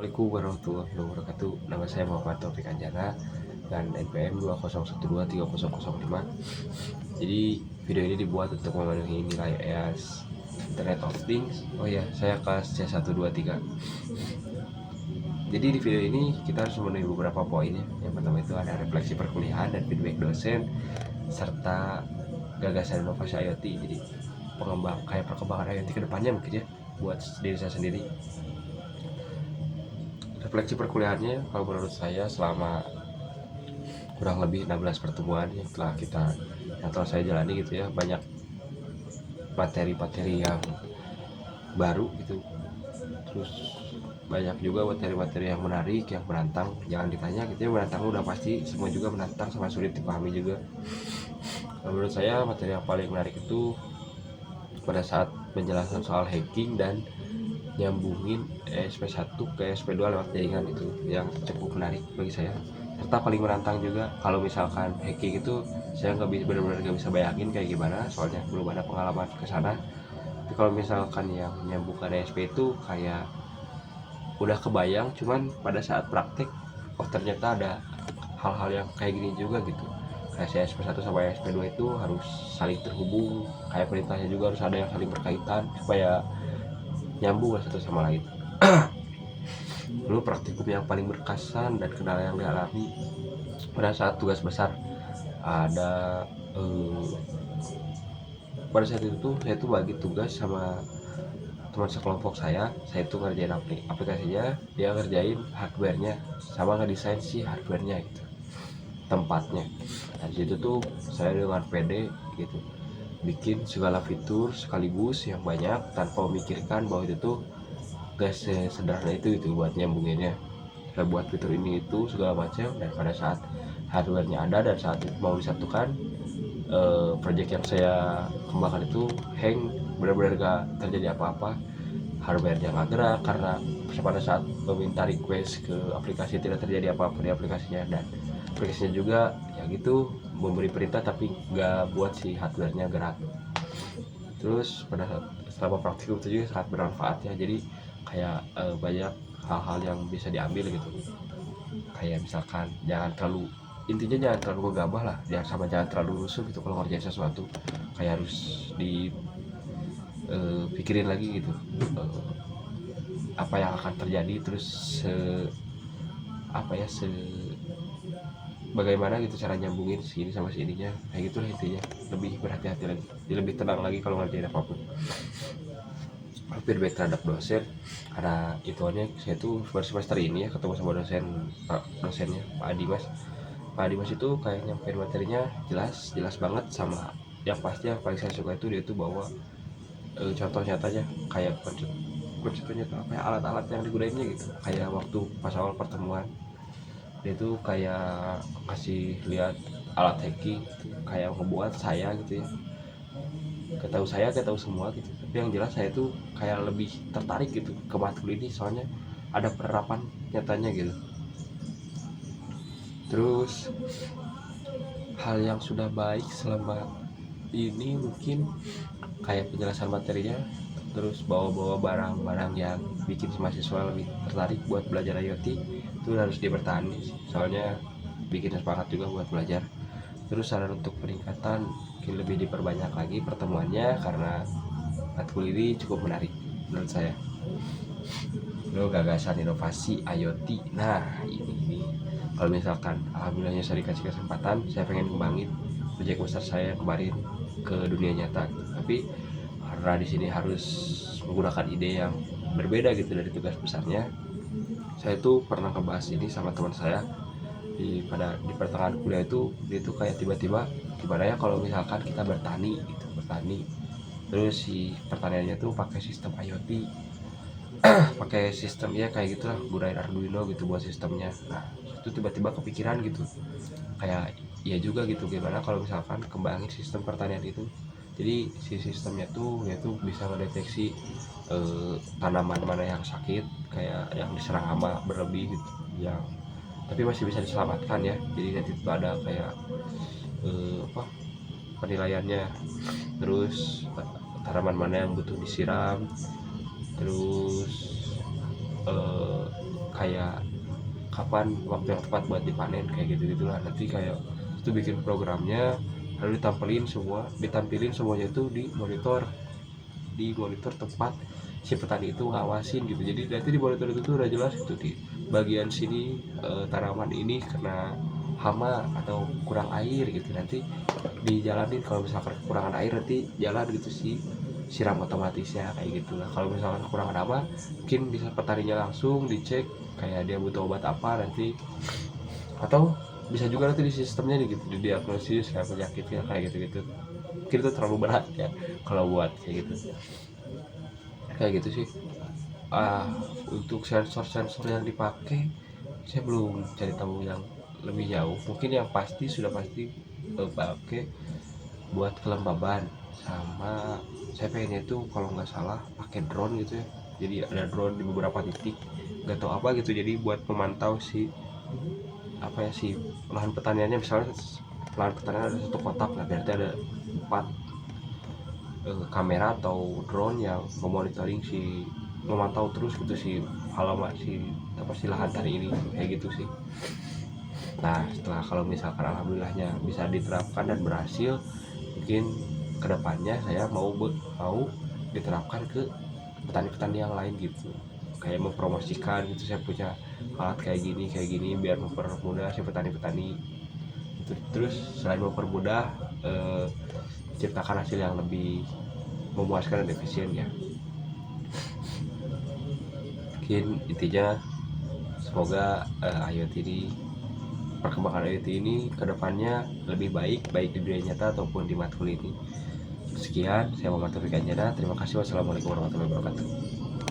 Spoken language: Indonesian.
Assalamualaikum warahmatullahi wabarakatuh. Nama saya Muhammad Taufik Anjana dan NPM 20123005. Jadi video ini dibuat untuk memenuhi nilai EAS Internet of Things. Oh ya, saya kelas C123. Jadi di video ini kita harus memenuhi beberapa poin ya. Yang pertama itu ada refleksi perkuliahan dan feedback dosen serta gagasan inovasi IoT. Jadi perkembangan IoT ke depannya mungkin ya buat diri saya sendiri. Refleksi perkuliahannya kalau menurut saya selama kurang lebih 16 pertemuan yang telah saya jalani gitu ya, banyak materi-materi yang baru gitu, terus banyak juga materi-materi yang menarik, yang menantang. Jangan ditanya gitu ya, menantang udah pasti, semua juga menantang sama sulit dipahami juga. Menurut saya materi yang paling menarik itu pada saat menjelaskan soal hacking dan nyambungin ESP1 ke ESP2 lewat jaringan, itu yang cukup menarik bagi saya. Serta paling menantang juga kalau misalkan hacking itu saya benar-benar nggak bisa bayangin kayak gimana, soalnya belum ada pengalaman ke sana. Tapi kalau misalkan yang nyambung ke ESP itu kayak udah kebayang, cuman pada saat praktek oh ternyata ada hal-hal yang kayak gini juga gitu. Kayak si ESP1 sama ESP2 itu harus saling terhubung, kayak perintahnya juga harus ada yang saling berkaitan supaya nyambung satu sama lain. Lalu praktikum yang paling berkesan dan kendala yang dialami pada saat tugas besar ada pada saat itu tuh saya tuh bagi tugas sama teman sekelompok saya tuh ngerjain aplikasinya, dia ngerjain hardwarenya sama ngedesain si hardwarenya gitu, tempatnya. Nah situ tuh saya dengan pede gitu bikin segala fitur sekaligus yang banyak tanpa memikirkan bahwa itu tuh gak sesederhana itu gitu buat nyambunginnya. Saya buat fitur ini itu segala macam, dan pada saat hardwarenya ada dan saat itu mau disatukan, project yang saya kembangkan itu hang, benar-benar gak terjadi apa-apa. Hardwarenya nggak gerak karena pada saat meminta request ke aplikasi tidak terjadi apa-apa di aplikasinya, dan aplikasinya juga ya gitu memberi perintah tapi nggak buat si hardwarenya gerak. Terus pada saat selama praktikum itu juga sangat bermanfaat ya, jadi kayak banyak hal-hal yang bisa diambil gitu. Kayak misalkan intinya jangan terlalu gegabah lah, jangan terlalu rusuh gitu kalau ngerjain sesuatu. Kayak harus pikirin lagi gitu apa yang akan terjadi, terus bagaimana gitu cara nyambungin sini sama sininya, kayak gitulah intinya. Lebih berhati-hati lagi, lebih tenang lagi kalau ngerjain apapun. Feedback terhadap dosen, karena ituannya saya tuh semester ini ya ketemu sama dosennya Pak Adimas itu kayak nyampein materinya jelas banget. Sama yang pasti yang paling saya suka itu dia tuh bawa contoh nyatanya, kayak contohnya tuh apa ya, alat-alat yang digunainnya gitu. Kayak waktu pas awal pertemuan dia tuh kayak kasih lihat alat hacking gitu, kayak ngebuat saya gitu ya, ketahui semua gitu. Tapi yang jelas saya tuh kayak lebih tertarik gitu ke matkul ini, soalnya ada penerapan nyatanya gitu. Terus hal yang sudah baik selama ini mungkin kayak penjelasan materinya, terus bawa-bawa barang-barang yang bikin mahasiswa lebih tertarik buat belajar IoT, itu harus dipertahankan sih, soalnya bikin semangat juga buat belajar. Terus saran untuk peningkatan mungkin lebih diperbanyak lagi pertemuannya, karena matkul ini cukup menarik menurut saya. Lalu gagasan inovasi IoT, nah ini kalau misalkan alhamdulillahnya saya dikasih kesempatan, saya pengen kembangin proyek besar saya yang kemarin ke dunia nyata. Tapi karena di sini harus menggunakan ide yang berbeda gitu dari tugas besarnya, saya tuh pernah ngebahas ini sama teman saya di pertengahan kuliah itu. Dia tuh kayak tiba-tiba gimana ya kalau misalkan kita bertani gitu, terus si pertaniannya tuh pakai sistem IoT, pakai sistem ya kayak gitulah, gunain Arduino gitu buat sistemnya. Nah itu tiba-tiba kepikiran gitu, kayak iya juga gitu, gimana kalau misalkan kembangin sistem pertanian itu. Jadi si sistemnya tuh yaitu bisa mendeteksi tanaman mana yang sakit, kayak yang diserang hama berlebih gitu, yang tapi masih bisa diselamatkan ya. Jadi nanti itu ada kayak penilaiannya. Terus tanaman mana yang butuh disiram, terus kayak kapan waktu yang tepat buat dipanen kayak gitu gitulah. Nanti kayak itu bikin programnya, lalu ditampilin semuanya itu di monitor tempat si petani itu ngawasin gitu. Jadi nanti di monitor itu tuh udah jelas gitu di bagian sini tanaman ini kena hama atau kurang air gitu, nanti dijalanin. Kalau misalkan kekurangan air nanti jalan gitu sih siram otomatisnya kayak gitulah. Kalau misalkan kekurangan apa mungkin bisa petaninya langsung dicek kayak dia butuh obat apa nanti, atau bisa juga nanti di sistemnya nih gitu didiagnosis kayak penyakitnya kayak gitu-gitu. Mungkin itu terlalu berat ya kalau buat kayak gitu sih. Untuk sensor-sensor yang dipakai saya belum cari tahu yang lebih jauh. Mungkin yang pasti sudah pasti pakai buat kelembaban, sama saya pengennya itu kalau nggak salah pakai drone gitu ya. Jadi ada drone di beberapa titik nggak tahu apa gitu, jadi buat memantau si apa ya si lahan pertaniannya. Misalnya lahan pertanian ada satu kotak, nah berarti ada 4 kamera atau drone yang memantau terus gitu si halaman si lahan hari ini kayak gitu sih. Nah setelah kalau misalkan alhamdulillahnya bisa diterapkan dan berhasil, mungkin kedepannya saya mau diterapkan ke petani-petani yang lain gitu, kayak mempromosikan gitu saya punya alat kayak gini biar mempermudah si petani-petani itu. Terus selain mempermudah ciptakan hasil yang lebih memuaskan dan efisien ya. Mungkin intinya semoga perkembangan IoT ini kedepannya lebih baik di dunia nyata ataupun di matkul ini. Sekian, saya Muhammad Taufik Anjana. Terima kasih. Wassalamualaikum warahmatullahi wabarakatuh.